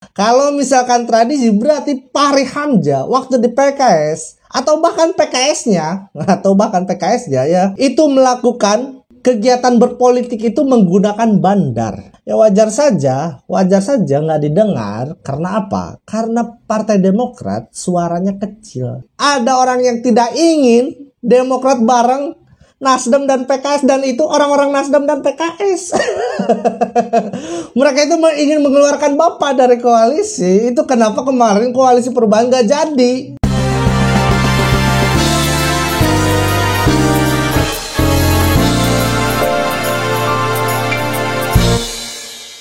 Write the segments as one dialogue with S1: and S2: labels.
S1: Kalau misalkan tradisi berarti Fahri Hamzah waktu di PKS atau bahkan PKS-nya ya itu melakukan kegiatan berpolitik itu menggunakan bandar. Ya wajar saja nggak didengar. Karena apa? Karena Partai Demokrat suaranya kecil. Ada orang yang tidak ingin Demokrat bareng Nasdem dan PKS, dan itu orang-orang Nasdem dan PKS. Mereka itu ingin mengeluarkan Bapak dari koalisi. Itu kenapa kemarin koalisi perubahan gak jadi.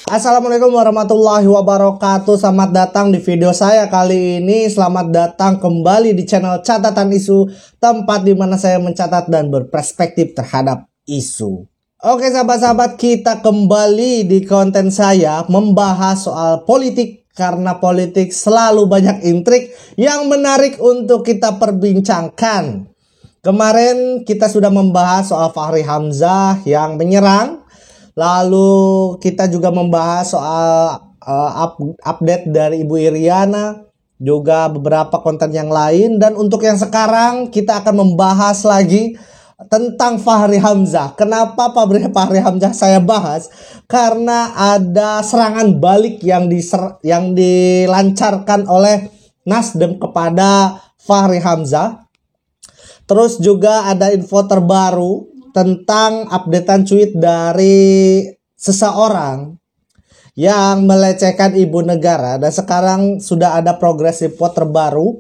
S1: Assalamualaikum warahmatullahi wabarakatuh. Selamat datang di video saya kali ini. Selamat datang kembali di channel Catatan Isu, tempat di mana saya mencatat dan berperspektif terhadap isu. Oke sahabat-sahabat, kita kembali di konten saya membahas soal politik, karena politik selalu banyak intrik yang menarik untuk kita perbincangkan. Kemarin kita sudah membahas soal Fahri Hamzah yang menyerang. Lalu kita juga membahas soal update dari Ibu Iriana, juga beberapa konten yang lain. Dan untuk yang sekarang kita akan membahas lagi tentang Fahri Hamzah. Kenapa Fahri Hamzah saya bahas? Karena ada serangan balik yang dilancarkan oleh Nasdem kepada Fahri Hamzah. Terus juga ada info terbaru tentang updatean tweet dari seseorang yang melecehkan ibu negara, dan sekarang sudah ada progress report terbaru.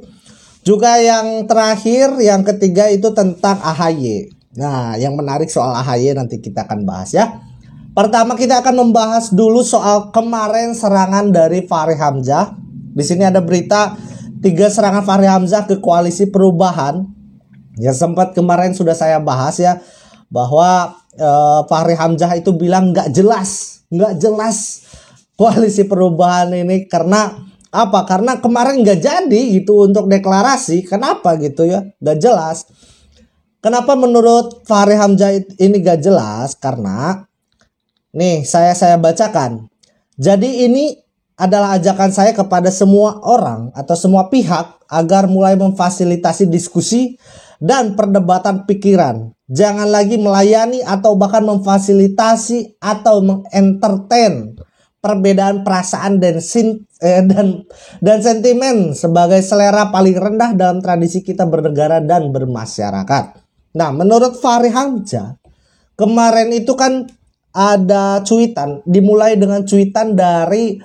S1: Juga yang terakhir, yang ketiga itu tentang AHY. Nah, yang menarik soal AHY nanti kita akan bahas ya. Pertama kita akan membahas dulu soal kemarin serangan dari Fahri Hamzah. Di sini ada berita 3 serangan Fahri Hamzah ke koalisi perubahan. Ya sempat kemarin sudah saya bahas ya, bahwa Fahri Hamzah itu bilang nggak jelas koalisi perubahan ini. Karena apa? Karena kemarin nggak jadi gitu untuk deklarasi. Kenapa gitu ya? Nggak jelas. Kenapa menurut Fahri Hamzah ini nggak jelas? Karena nih saya bacakan. Jadi ini adalah ajakan saya kepada semua orang atau semua pihak agar mulai memfasilitasi diskusi dan perdebatan pikiran. Jangan lagi melayani atau bahkan memfasilitasi atau mengentertain perbedaan perasaan dan sentimen sebagai selera paling rendah dalam tradisi kita bernegara dan bermasyarakat. Nah, menurut Fahri Hamzah, kemarin itu kan ada cuitan, dimulai dengan cuitan dari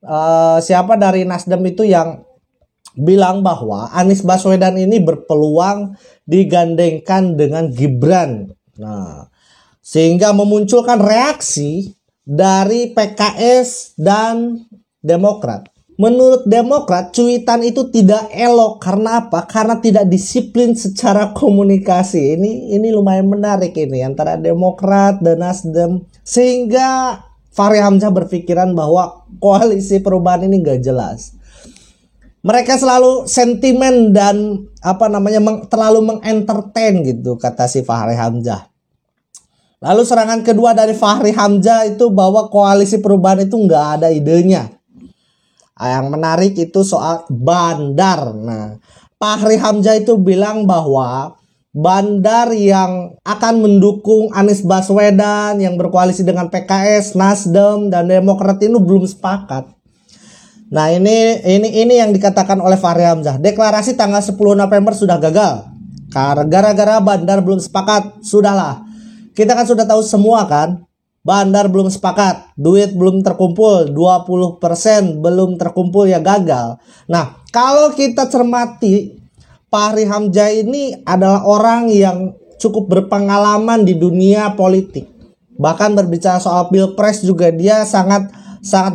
S1: dari Nasdem itu yang bilang bahwa Anies Baswedan ini berpeluang digandengkan dengan Gibran. Nah, sehingga memunculkan reaksi dari PKS dan Demokrat. Menurut Demokrat, cuitan itu tidak elok. Karena apa? Karena tidak disiplin secara komunikasi. Ini lumayan menarik ini antara Demokrat dan Nasdem. Sehingga Fahri Hamzah berpikiran bahwa koalisi perubahan ini gak jelas. Mereka selalu sentimen dan terlalu mengentertain gitu, kata si Fahri Hamzah. Lalu serangan kedua dari Fahri Hamzah itu bahwa koalisi perubahan itu nggak ada idenya. Yang menarik itu soal bandar. Nah, Fahri Hamzah itu bilang bahwa bandar yang akan mendukung Anies Baswedan yang berkoalisi dengan PKS, Nasdem dan Demokrat ini belum sepakat. Nah, ini yang dikatakan oleh Fahri Hamzah. Deklarasi tanggal 10 November sudah gagal gara-gara bandar belum sepakat. Sudahlah, kita kan sudah tahu semua kan, bandar belum sepakat, duit belum terkumpul, 20% belum terkumpul, ya gagal. Nah, kalau kita cermati, Fahri Hamzah ini adalah orang yang cukup berpengalaman di dunia politik. Bahkan berbicara soal pilpres juga dia sangat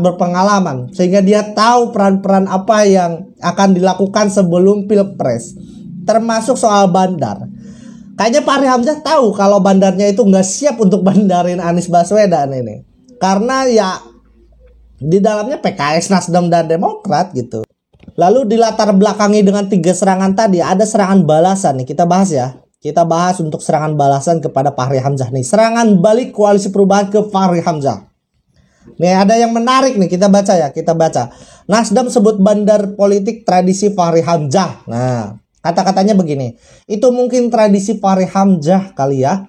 S1: berpengalaman, sehingga dia tahu peran-peran apa yang akan dilakukan sebelum pilpres, termasuk soal bandar. Kayaknya Fahri Hamzah tahu kalau bandarnya itu nggak siap untuk bandarin Anies Baswedan ini, karena ya di dalamnya PKS, Nasdem dan Demokrat gitu. Lalu dilatar belakangi dengan 3 serangan tadi, ada serangan balasan nih, kita bahas ya. Kita bahas untuk serangan balasan kepada Fahri Hamzah nih. Serangan balik koalisi perubahan ke Fahri Hamzah. Nih ada yang menarik nih, kita baca ya, kita baca. Nasdem sebut bandar politik tradisi Fahri Hamzah. Nah, kata-katanya begini. Itu mungkin tradisi Fahri Hamzah kali ya.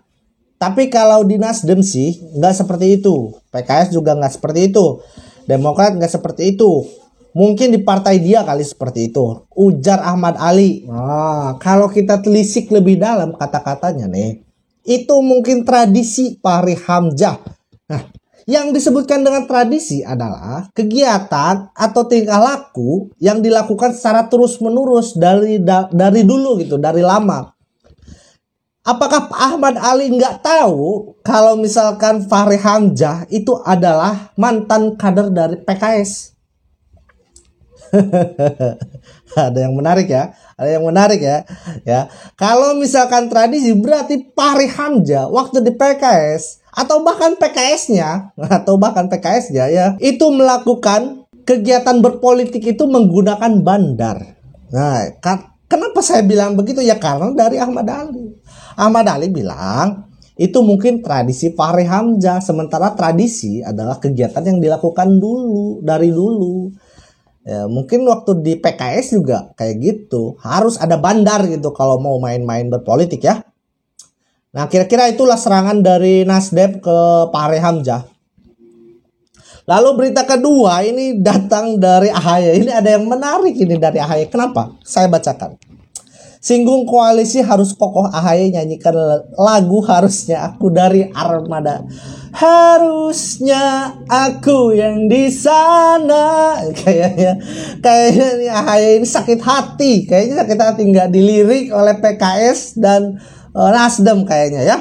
S1: Tapi kalau di Nasdem sih nggak seperti itu. PKS juga nggak seperti itu. Demokrat nggak seperti itu. Mungkin di partai dia kali seperti itu. Ujar Ahmad Ali. Nah, kalau kita telisik lebih dalam kata-katanya nih, itu mungkin tradisi Fahri Hamzah. Nah, yang disebutkan dengan tradisi adalah kegiatan atau tingkah laku yang dilakukan secara terus-menerus dari dulu gitu, dari lama. Apakah Ahmad Ali nggak tahu kalau misalkan Fahri Hamzah itu adalah mantan kader dari PKS? Ada yang menarik ya, ada yang menarik ya. Ya, kalau misalkan tradisi berarti Fahri Hamzah waktu di PKS atau bahkan PKS-nya ya itu melakukan kegiatan berpolitik itu menggunakan bandar. Nah, kenapa saya bilang begitu ya, karena dari Ahmad Ali. Ahmad Ali bilang itu mungkin tradisi Fahri Hamzah, sementara tradisi adalah kegiatan yang dilakukan dulu, dari dulu. Ya, mungkin waktu di PKS juga kayak gitu, harus ada bandar gitu kalau mau main-main berpolitik ya. Nah, kira-kira itulah serangan dari Nasdem ke Fahri Hamzah. Lalu berita kedua ini datang dari AHY. Ini ada yang menarik ini dari AHY. Kenapa? Saya bacakan. Singgung koalisi harus kokoh, AHY nyanyikan lagu Harusnya Aku dari Armada. Harusnya aku yang di sana. Kayaknya AHY ini sakit hati. Kayaknya sakit hati nggak dilirik oleh PKS dan Nasdem kayaknya ya.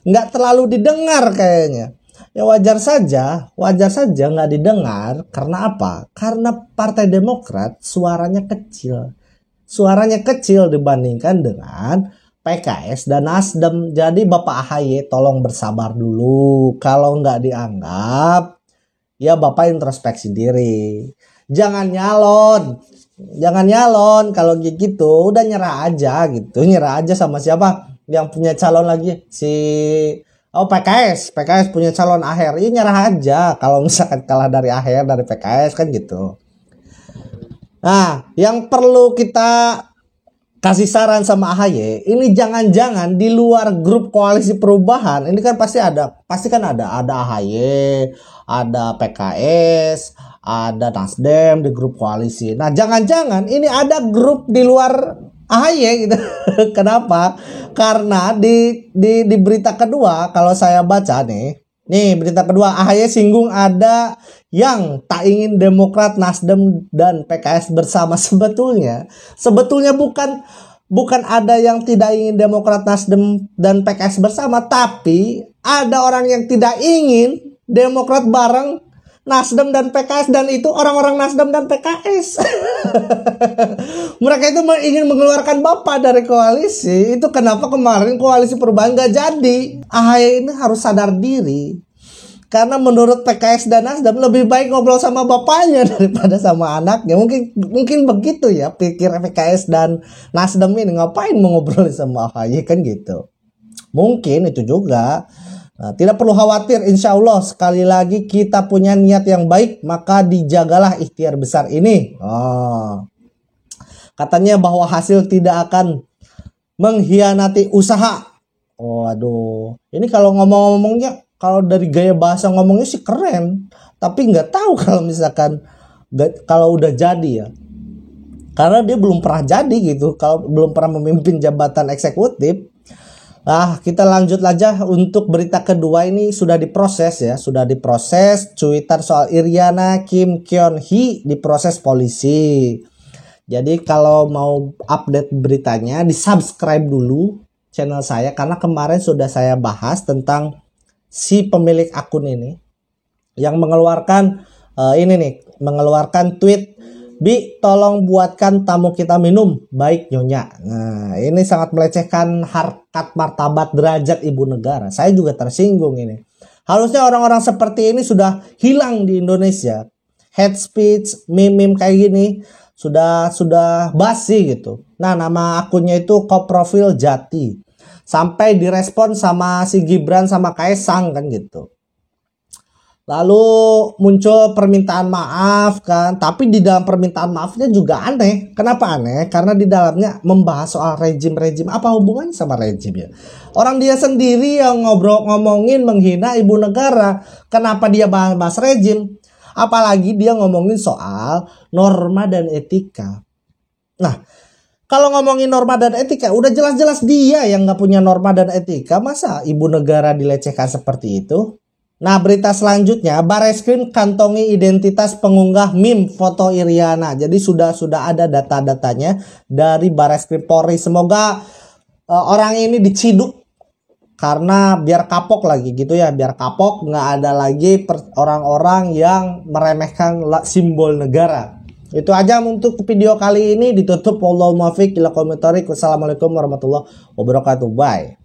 S1: Nggak terlalu didengar kayaknya. Ya wajar saja nggak didengar. Karena apa? Karena Partai Demokrat suaranya kecil. Suaranya kecil dibandingkan dengan PKS dan Nasdem. Jadi Bapak AHY tolong bersabar dulu. Kalau nggak dianggap, ya Bapak introspeksi diri. Jangan nyalon kalau gitu. Udah nyerah aja gitu. Nyerah aja sama siapa? Yang punya calon lagi PKS punya calon AHR, ya nyerah aja kalau misalkan kalah dari AHR dari PKS kan gitu. Nah, yang perlu kita kasih saran sama AHY, ini jangan-jangan di luar grup koalisi perubahan, ini kan pasti kan ada AHY, ada PKS, ada Nasdem di grup koalisi. Nah, jangan-jangan ini ada grup di luar AHY gitu. Kenapa? Karena di berita kedua kalau saya baca nih berita kedua, AHY singgung ada yang tak ingin Demokrat, Nasdem dan PKS bersama. Sebetulnya bukan ada yang tidak ingin Demokrat, Nasdem dan PKS bersama, tapi ada orang yang tidak ingin Demokrat bareng Nasdem dan PKS, dan itu orang-orang Nasdem dan PKS. Mereka itu ingin mengeluarkan Bapak dari koalisi. Itu kenapa kemarin koalisi perubahan gak jadi. AHY ini harus sadar diri. Karena menurut PKS dan Nasdem lebih baik ngobrol sama bapaknya daripada sama anaknya. Mungkin begitu ya pikir PKS dan Nasdem ini, ngapain mau ngobrol sama AHY kan gitu. Mungkin itu juga. Nah, tidak perlu khawatir, insya Allah sekali lagi kita punya niat yang baik, maka dijagalah ikhtiar besar ini. Katanya bahwa hasil tidak akan mengkhianati usaha. Aduh, ini kalau ngomongnya, kalau dari gaya bahasa ngomongnya sih keren, tapi nggak tahu kalau misalkan kalau udah jadi ya, karena dia belum pernah jadi gitu, kalau belum pernah memimpin jabatan eksekutif. Nah, kita lanjut aja untuk berita kedua. Ini sudah diproses ya, cuitan soal Iriana Kim Kyon Hee diproses polisi. Jadi kalau mau update beritanya, di subscribe dulu channel saya, karena kemarin sudah saya bahas tentang si pemilik akun ini yang mengeluarkan mengeluarkan tweet, "Bi, tolong buatkan tamu kita minum, baik Nyonya." Nah, ini sangat melecehkan harkat martabat derajat ibu negara. Saya juga tersinggung ini. Harusnya orang-orang seperti ini sudah hilang di Indonesia. Hate speech, meme kayak gini sudah basi gitu. Nah, nama akunnya itu Koprofil Jati. Sampai direspon sama si Gibran sama Kaesang kan gitu. Lalu muncul permintaan maaf kan, tapi di dalam permintaan maafnya juga aneh. Kenapa aneh? Karena di dalamnya membahas soal rejim-rejim. Apa hubungannya sama rejim ya? Orang dia sendiri yang ngomongin menghina ibu negara. Kenapa dia bahas rejim? Apalagi dia ngomongin soal norma dan etika. Nah, kalau ngomongin norma dan etika, udah jelas-jelas dia yang nggak punya norma dan etika. Masa ibu negara dilecehkan seperti itu? Nah, berita selanjutnya, Bareskrim kantongi identitas pengunggah meme foto Iriana. Jadi sudah ada data-datanya dari Bareskrim Polri. Semoga orang ini diciduk karena biar kapok lagi gitu ya, biar kapok, nggak ada lagi orang-orang yang meremehkan simbol negara. Itu aja untuk video kali ini, ditutup. Wallahul muwaffiq ila aqwamit thoriq. Wassalamualaikum warahmatullahi wabarakatuh. Bye.